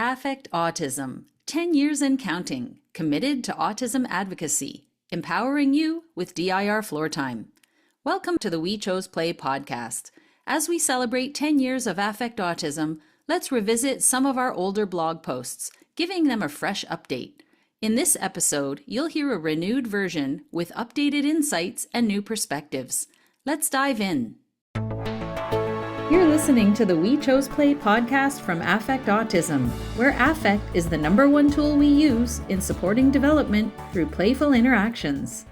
Affect Autism, 10 years and counting, committed to autism advocacy, empowering you with DIRFloortime. Welcome to the We Chose Play podcast. As we celebrate 10 years of Affect Autism, let's revisit some of our older blog posts, giving them a fresh update. In this episode, you'll hear a renewed version with updated insights and new perspectives. Let's dive in. You're listening to the We Chose Play podcast from Affect Autism, where affect is the #1 tool we use in supporting development through playful interactions.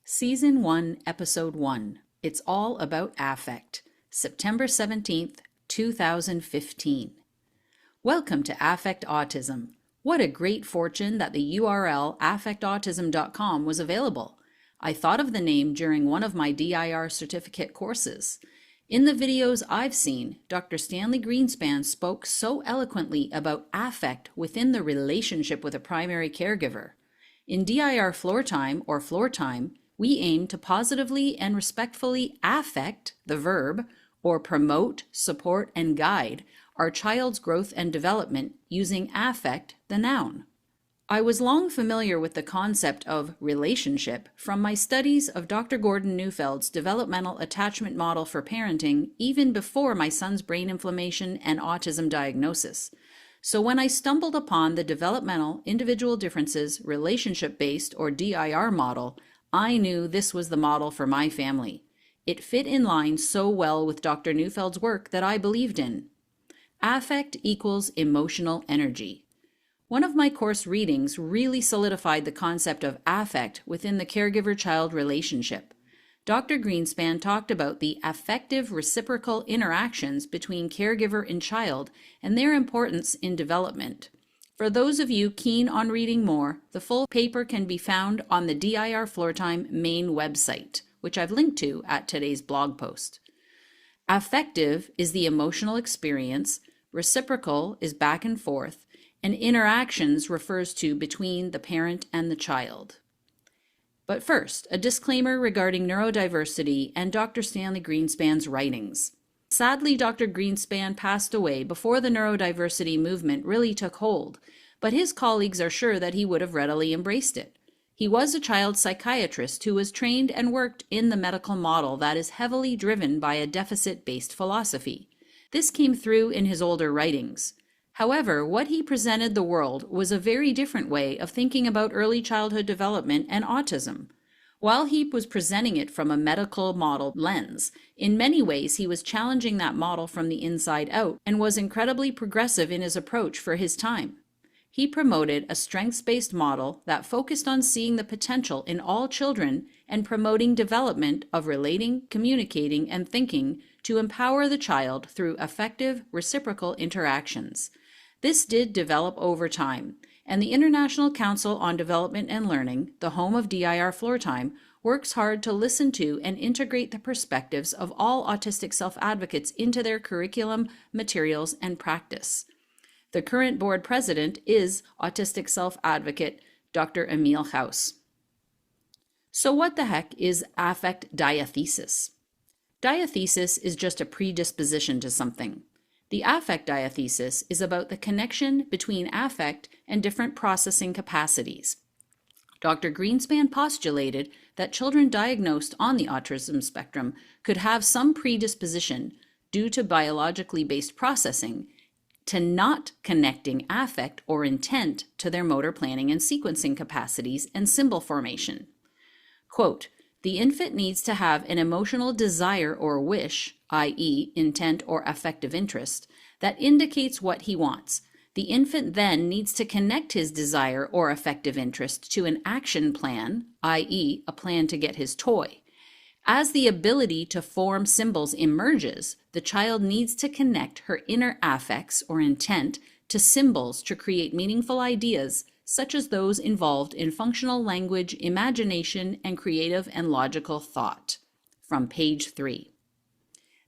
Season 1, Episode 1. It's all about affect. September 17th, 2015. Welcome to Affect Autism. What a great fortune that the URL affectautism.com was available. I thought of the name during one of my DIR certificate courses. In the videos I've seen, Dr. Stanley Greenspan spoke so eloquently about affect within the relationship with a primary caregiver. In DIRFloortime or floor time, we aim to positively and respectfully affect, the verb, or promote, support, and guide our child's growth and development using affect, the noun. I was long familiar with the concept of relationship from my studies of Dr. Gordon Neufeld's developmental attachment model for parenting even before my son's brain inflammation and autism diagnosis. So when I stumbled upon the developmental individual differences relationship-based or DIR model, I knew this was the model for my family. It fit in line so well with Dr. Neufeld's work that I believed in. Affect equals emotional energy. One of my course readings really solidified the concept of affect within the caregiver-child relationship. Dr. Greenspan talked about the affective reciprocal interactions between caregiver and child and their importance in development. For those of you keen on reading more, the full paper can be found on the DIRFloortime main website, which I've linked to at today's blog post. Affective is the emotional experience, reciprocal is back and forth, and interactions refers to between the parent and the child. But first, a disclaimer regarding neurodiversity and Dr. Stanley Greenspan's writings. Sadly, Dr. Greenspan passed away before the neurodiversity movement really took hold, but his colleagues are sure that he would have readily embraced it. He was a child psychiatrist who was trained and worked in the medical model that is heavily driven by a deficit-based philosophy. This came through in his older writings. However, what he presented the world was a very different way of thinking about early childhood development and autism. While he was presenting it from a medical model lens, in many ways he was challenging that model from the inside out and was incredibly progressive in his approach for his time. He promoted a strengths-based model that focused on seeing the potential in all children and promoting development of relating, communicating, and thinking to empower the child through effective reciprocal interactions. This did develop over time, and the International Council on Development and Learning, the home of DIRFloortime, works hard to listen to and integrate the perspectives of all autistic self-advocates into their curriculum, materials, and practice. The current board president is autistic self-advocate Dr. Emil Haus. So what the heck is affect diathesis? Diathesis is just a predisposition to something. The affect diathesis is about the connection between affect and different processing capacities. Dr. Greenspan postulated that children diagnosed on the autism spectrum could have some predisposition due to biologically based processing to not connecting affect or intent to their motor planning and sequencing capacities and symbol formation. Quote, "The infant needs to have an emotional desire or wish, i.e. intent or affective interest, that indicates what he wants. The infant then needs to connect his desire or affective interest to an action plan, i.e. a plan to get his toy. As the ability to form symbols emerges, the child needs to connect her inner affects or intent to symbols to create meaningful ideas, such as those involved in functional language, imagination, and creative and logical thought." From page 3.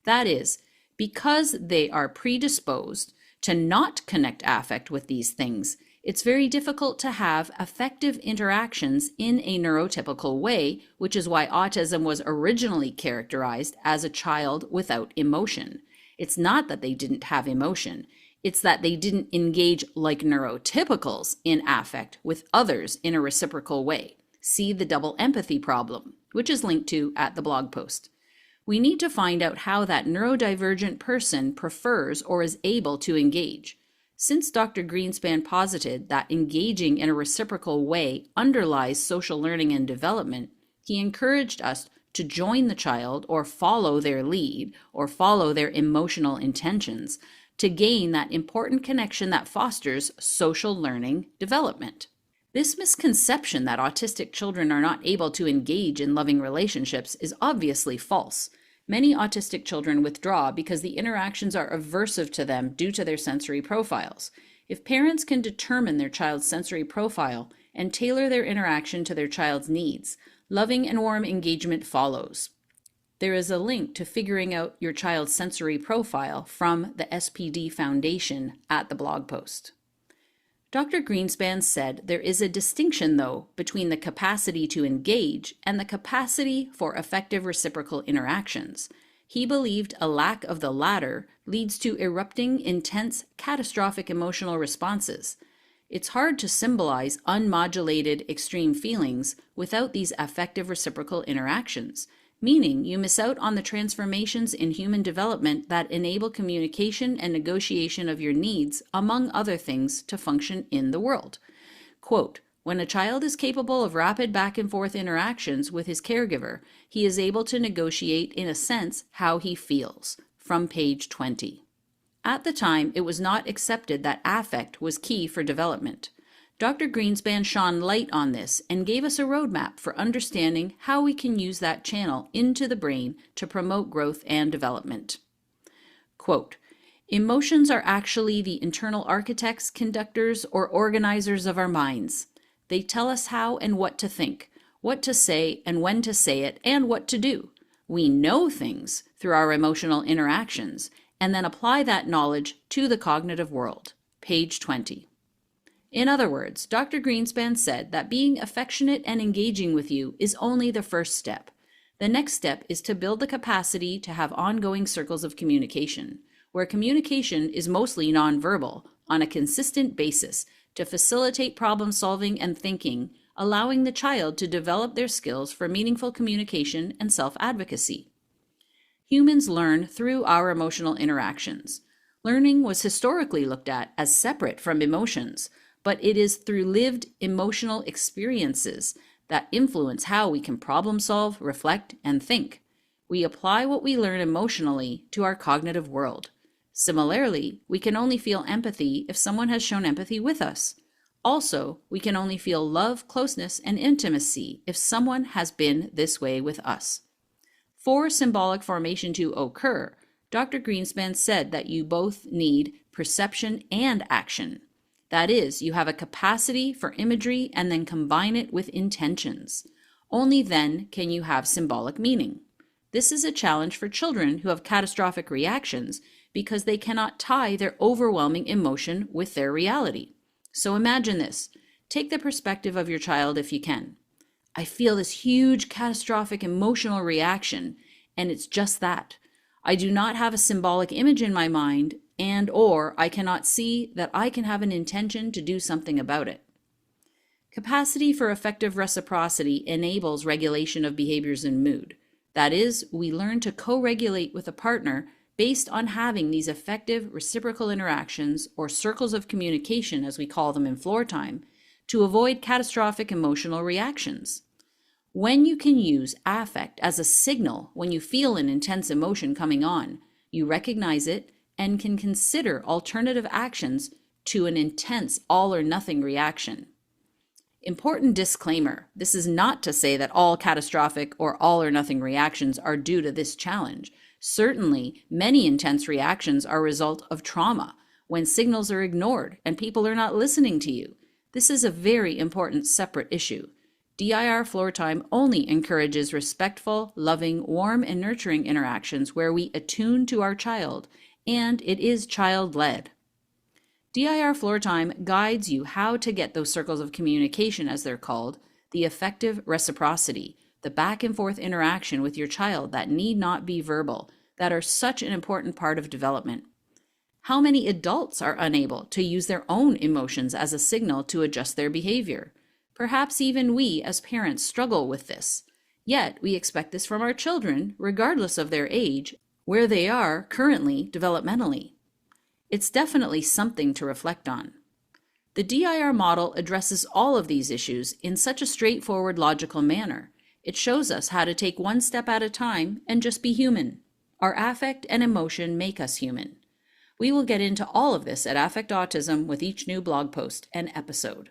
That is, because they are predisposed to not connect affect with these things, it's very difficult to have effective interactions in a neurotypical way, which is why autism was originally characterized as a child without emotion. It's not that they didn't have emotion. It's that they didn't engage like neurotypicals in affect with others in a reciprocal way. See the double empathy problem, which is linked to at the blog post. We need to find out how that neurodivergent person prefers or is able to engage. Since Dr. Greenspan posited that engaging in a reciprocal way underlies social learning and development, he encouraged us to join the child or follow their lead or follow their emotional intentions to gain that important connection that fosters social learning development. This misconception that autistic children are not able to engage in loving relationships is obviously false. Many autistic children withdraw because the interactions are aversive to them due to their sensory profiles. If parents can determine their child's sensory profile and tailor their interaction to their child's needs, loving and warm engagement follows. There is a link to figuring out your child's sensory profile from the SPD Foundation at the blog post. Dr. Greenspan said there is a distinction, though, between the capacity to engage and the capacity for effective reciprocal interactions. He believed a lack of the latter leads to erupting, intense, catastrophic emotional responses. It's hard to symbolize unmodulated extreme feelings without these affective reciprocal interactions, meaning you miss out on the transformations in human development that enable communication and negotiation of your needs, among other things, to function in the world. Quote, when a child is capable of rapid back and forth interactions with his caregiver, he is able to negotiate, in a sense, how he feels. From page 20. At the time, it was not accepted that affect was key for development. Dr. Greenspan shone light on this and gave us a roadmap for understanding how we can use that channel into the brain to promote growth and development. Quote, emotions are actually the internal architects, conductors, or organizers of our minds. They tell us how and what to think, what to say and when to say it, and what to do. We know things through our emotional interactions and then apply that knowledge to the cognitive world. Page 20. In other words, Dr. Greenspan said that being affectionate and engaging with you is only the first step. The next step is to build the capacity to have ongoing circles of communication, where communication is mostly nonverbal, on a consistent basis, to facilitate problem solving and thinking, allowing the child to develop their skills for meaningful communication and self-advocacy. Humans learn through our emotional interactions. Learning was historically looked at as separate from emotions, but it is through lived emotional experiences that influence how we can problem solve, reflect, and think. We apply what we learn emotionally to our cognitive world. Similarly, we can only feel empathy if someone has shown empathy with us. Also, we can only feel love, closeness, and intimacy if someone has been this way with us. For symbolic formation to occur, Dr. Greenspan said that you both need perception and action. That is, you have a capacity for imagery and then combine it with intentions. Only then can you have symbolic meaning. This is a challenge for children who have catastrophic reactions because they cannot tie their overwhelming emotion with their reality. So imagine this. Take the perspective of your child if you can. I feel this huge catastrophic emotional reaction, and it's just that. I do not have a symbolic image in my mind, or I cannot see that I can have an intention to do something about it. Capacity for effective reciprocity enables regulation of behaviors and mood. That is, we learn to co-regulate with a partner based on having these effective reciprocal interactions, or circles of communication as we call them in floor time, to avoid catastrophic emotional reactions. When you can use affect as a signal when you feel an intense emotion coming on, you recognize it and can consider alternative actions to an intense all-or-nothing reaction. Important disclaimer, this is not to say that all catastrophic or all-or-nothing reactions are due to this challenge. Certainly, many intense reactions are a result of trauma, when signals are ignored and people are not listening to you. This is a very important separate issue. DIRFloortime only encourages respectful, loving, warm, and nurturing interactions where we attune to our child, and it is child-led. DIRFloortime guides you how to get those circles of communication, as they're called, the effective reciprocity, the back and forth interaction with your child that need not be verbal, that are such an important part of development. How many adults are unable to use their own emotions as a signal to adjust their behavior? Perhaps even we as parents struggle with this. Yet we expect this from our children, regardless of their age, where they are currently developmentally. It's definitely something to reflect on. The DIR model addresses all of these issues in such a straightforward, logical manner. It shows us how to take one step at a time and just be human. Our affect and emotion make us human. We will get into all of this at Affect Autism with each new blog post and episode.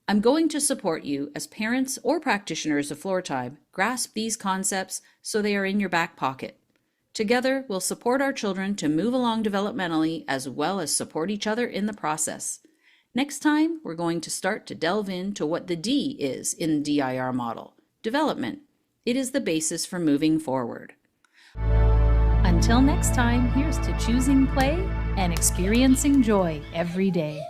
I'm going to support you as parents or practitioners of Floortime grasp these concepts so they are in your back pocket. Together, we'll support our children to move along developmentally as well as support each other in the process. Next time, we're going to start to delve into what the D is in the DIR model, development. It is the basis for moving forward. Until next time, here's to choosing play and experiencing joy every day.